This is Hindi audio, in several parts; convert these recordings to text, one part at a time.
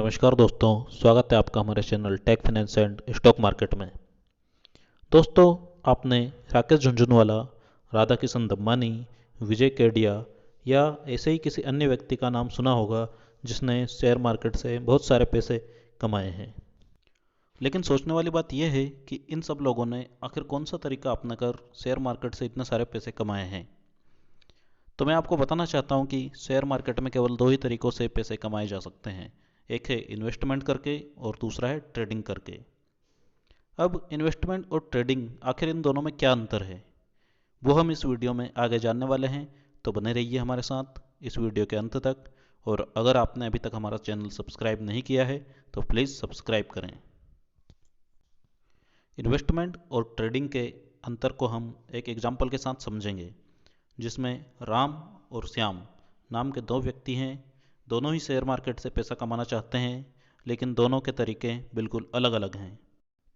नमस्कार दोस्तों, स्वागत है आपका हमारे channel tech finance and stock market में। दोस्तों, आपने राकेश झुंझुनवाला, राधा किशन दम्मानी, विजय केडिया या ऐसे ही किसी अन्य व्यक्ति का नाम सुना होगा जिसने शेयर मार्केट से बहुत सारे पैसे कमाए हैं। लेकिन सोचने वाली बात यह है कि इन सब लोगों ने आखिर कौन सा तरीका अपनाकर शेयर मार्केट से इतने सारे पैसे कमाए हैं। तो मैं आपको बताना चाहता हूँ कि शेयर मार्केट में केवल दो ही तरीकों से पैसे कमाए जा सकते हैं। एक है इन्वेस्टमेंट करके और दूसरा है ट्रेडिंग करके। अब इन्वेस्टमेंट और ट्रेडिंग, आखिर इन दोनों में क्या अंतर है, वो हम इस वीडियो में आगे जानने वाले हैं। तो बने रहिए हमारे साथ इस वीडियो के अंत तक। और अगर आपने अभी तक हमारा चैनल सब्सक्राइब नहीं किया है तो प्लीज़ सब्सक्राइब करें। इन्वेस्टमेंट और ट्रेडिंग के अंतर को हम एक एग्जाम्पल के साथ समझेंगे, जिसमें राम और श्याम नाम के दो व्यक्ति हैं। दोनों ही शेयर मार्केट से पैसा कमाना चाहते हैं, लेकिन दोनों के तरीके बिल्कुल अलग अलग हैं।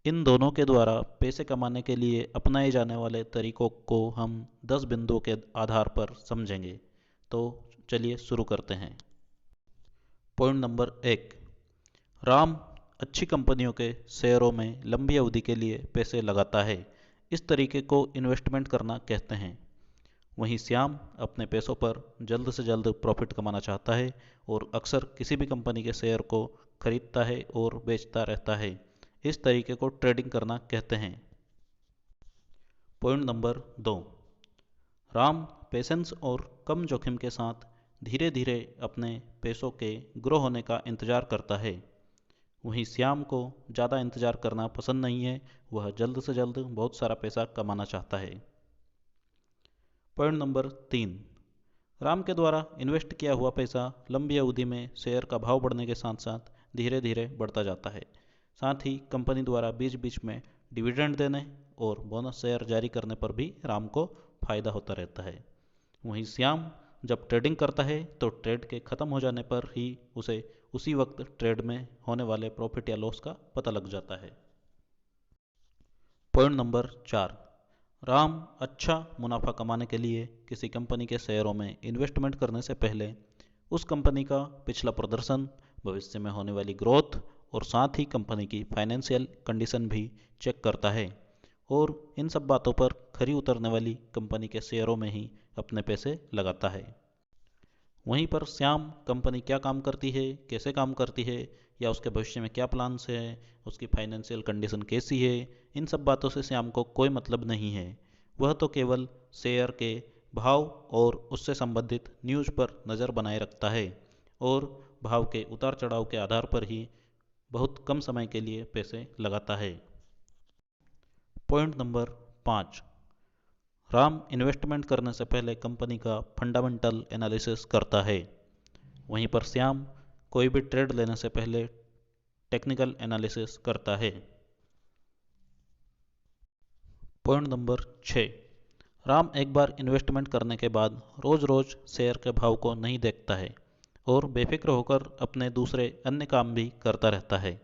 इन दोनों के द्वारा पैसे कमाने के लिए अपनाए जाने वाले तरीकों को हम 10 बिंदुओं के आधार पर समझेंगे। तो चलिए शुरू करते हैं। पॉइंट नंबर 1, राम अच्छी कंपनियों के शेयरों में लंबी अवधि के लिए पैसे लगाता है। इस तरीके को इन्वेस्टमेंट करना कहते हैं। वहीं श्याम अपने पैसों पर जल्द से जल्द प्रॉफिट कमाना चाहता है और अक्सर किसी भी कंपनी के शेयर को खरीदता है और बेचता रहता है। इस तरीके को ट्रेडिंग करना कहते हैं। पॉइंट नंबर 2, राम पेशेंस और कम जोखिम के साथ धीरे धीरे अपने पैसों के ग्रो होने का इंतजार करता है। वहीं श्याम को ज़्यादा इंतजार करना पसंद नहीं है, वह जल्द से जल्द बहुत सारा पैसा कमाना चाहता है। पॉइंट नंबर 3, राम के द्वारा इन्वेस्ट किया हुआ पैसा लंबी अवधि में शेयर का भाव बढ़ने के साथ साथ धीरे धीरे बढ़ता जाता है। साथ ही कंपनी द्वारा बीच बीच में डिविडेंड देने और बोनस शेयर जारी करने पर भी राम को फायदा होता रहता है। वहीं श्याम जब ट्रेडिंग करता है तो ट्रेड के ख़त्म हो जाने पर ही उसे उसी वक्त ट्रेड में होने वाले प्रॉफिट या लॉस का पता लग जाता है। पॉइंट नंबर 4, राम अच्छा मुनाफा कमाने के लिए किसी कंपनी के शेयरों में इन्वेस्टमेंट करने से पहले उस कंपनी का पिछला प्रदर्शन, भविष्य में होने वाली ग्रोथ और साथ ही कंपनी की फाइनेंशियल कंडीशन भी चेक करता है और इन सब बातों पर खरी उतरने वाली कंपनी के शेयरों में ही अपने पैसे लगाता है। वहीं पर श्याम कंपनी क्या काम करती है, कैसे काम करती है या उसके भविष्य में क्या प्लान्स है, उसकी फाइनेंशियल कंडीशन कैसी है, इन सब बातों से श्याम को कोई मतलब नहीं है। वह तो केवल शेयर के भाव और उससे संबंधित न्यूज़ पर नज़र बनाए रखता है और भाव के उतार चढ़ाव के आधार पर ही बहुत कम समय के लिए पैसे लगाता है। पॉइंट नंबर 5, राम इन्वेस्टमेंट करने से पहले कंपनी का फंडामेंटल एनालिसिस करता है। वहीं पर श्याम कोई भी ट्रेड लेने से पहले टेक्निकल एनालिसिस करता है। पॉइंट नंबर 6, राम एक बार इन्वेस्टमेंट करने के बाद रोज़ रोज़ शेयर के भाव को नहीं देखता है और बेफिक्र होकर अपने दूसरे अन्य काम भी करता रहता है।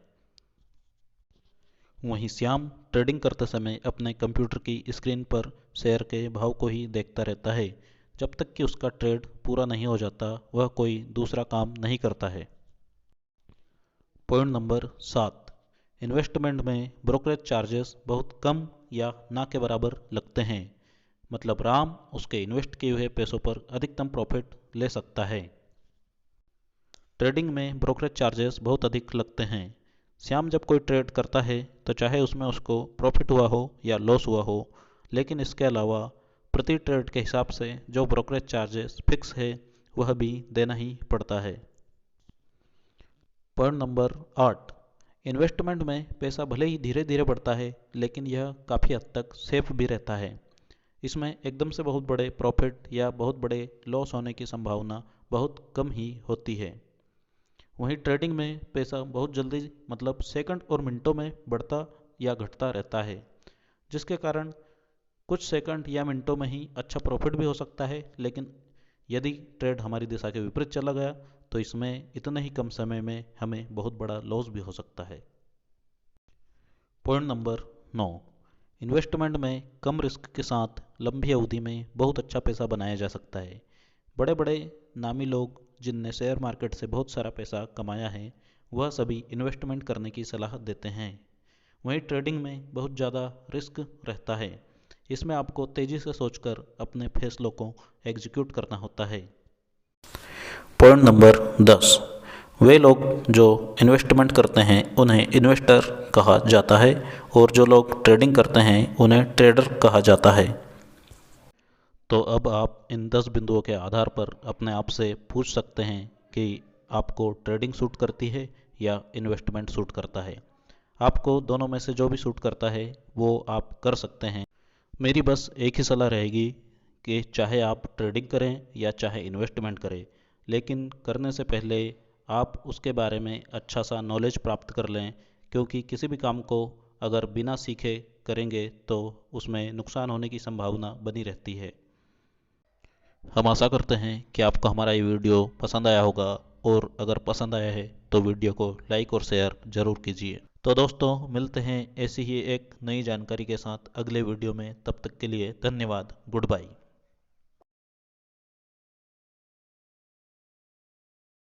वहीं श्याम ट्रेडिंग करते समय अपने कंप्यूटर की स्क्रीन पर शेयर के भाव को ही देखता रहता है। जब तक कि उसका ट्रेड पूरा नहीं हो जाता वह कोई दूसरा काम नहीं करता है। पॉइंट नंबर 7, इन्वेस्टमेंट में ब्रोकरेज चार्जेस बहुत कम या ना के बराबर लगते हैं। मतलब राम उसके इन्वेस्ट किए हुए पैसों पर अधिकतम प्रॉफिट ले सकता है। ट्रेडिंग में ब्रोकरेज चार्जेस बहुत अधिक लगते हैं। श्याम जब कोई ट्रेड करता है तो चाहे उसमें उसको प्रॉफिट हुआ हो या लॉस हुआ हो, लेकिन इसके अलावा प्रति ट्रेड के हिसाब से जो ब्रोकरेज चार्जेस फिक्स है वह भी देना ही पड़ता है। पॉइंट नंबर 8, इन्वेस्टमेंट में पैसा भले ही धीरे धीरे बढ़ता है लेकिन यह काफ़ी हद तक सेफ भी रहता है। इसमें एकदम से बहुत बड़े प्रॉफिट या बहुत बड़े लॉस होने की संभावना बहुत कम ही होती है। वहीं ट्रेडिंग में पैसा बहुत जल्दी, मतलब सेकंड और मिनटों में बढ़ता या घटता रहता है, जिसके कारण कुछ सेकंड या मिनटों में ही अच्छा प्रॉफिट भी हो सकता है, लेकिन यदि ट्रेड हमारी दिशा के विपरीत चला गया तो इसमें इतने ही कम समय में हमें बहुत बड़ा लॉस भी हो सकता है। पॉइंट नंबर 9, इन्वेस्टमेंट में कम रिस्क के साथ लंबी अवधि में बहुत अच्छा पैसा बनाया जा सकता है। बड़े बड़े नामी लोग जिनने शेयर मार्केट से बहुत सारा पैसा कमाया है वह सभी इन्वेस्टमेंट करने की सलाह देते हैं। वहीं ट्रेडिंग में बहुत ज़्यादा रिस्क रहता है। इसमें आपको तेज़ी से सोचकर अपने फैसलों को एग्जीक्यूट करना होता है। पॉइंट नंबर 10, वे लोग जो इन्वेस्टमेंट करते हैं उन्हें इन्वेस्टर कहा जाता है और जो लोग ट्रेडिंग करते हैं उन्हें ट्रेडर कहा जाता है। तो अब आप इन 10 बिंदुओं के आधार पर अपने आप से पूछ सकते हैं कि आपको ट्रेडिंग सूट करती है या इन्वेस्टमेंट सूट करता है। आपको दोनों में से जो भी सूट करता है वो आप कर सकते हैं। मेरी बस एक ही सलाह रहेगी कि चाहे आप ट्रेडिंग करें या चाहे इन्वेस्टमेंट करें, लेकिन करने से पहले आप उसके बारे में अच्छा सा नॉलेज प्राप्त कर लें, क्योंकि किसी भी काम को अगर बिना सीखे करेंगे तो उसमें नुकसान होने की संभावना बनी रहती है। हम आशा करते हैं कि आपको हमारा ये वीडियो पसंद आया होगा, और अगर पसंद आया है तो वीडियो को लाइक और शेयर ज़रूर कीजिए। तो दोस्तों, मिलते हैं ऐसी ही एक नई जानकारी के साथ अगले वीडियो में। तब तक के लिए धन्यवाद। Good bye.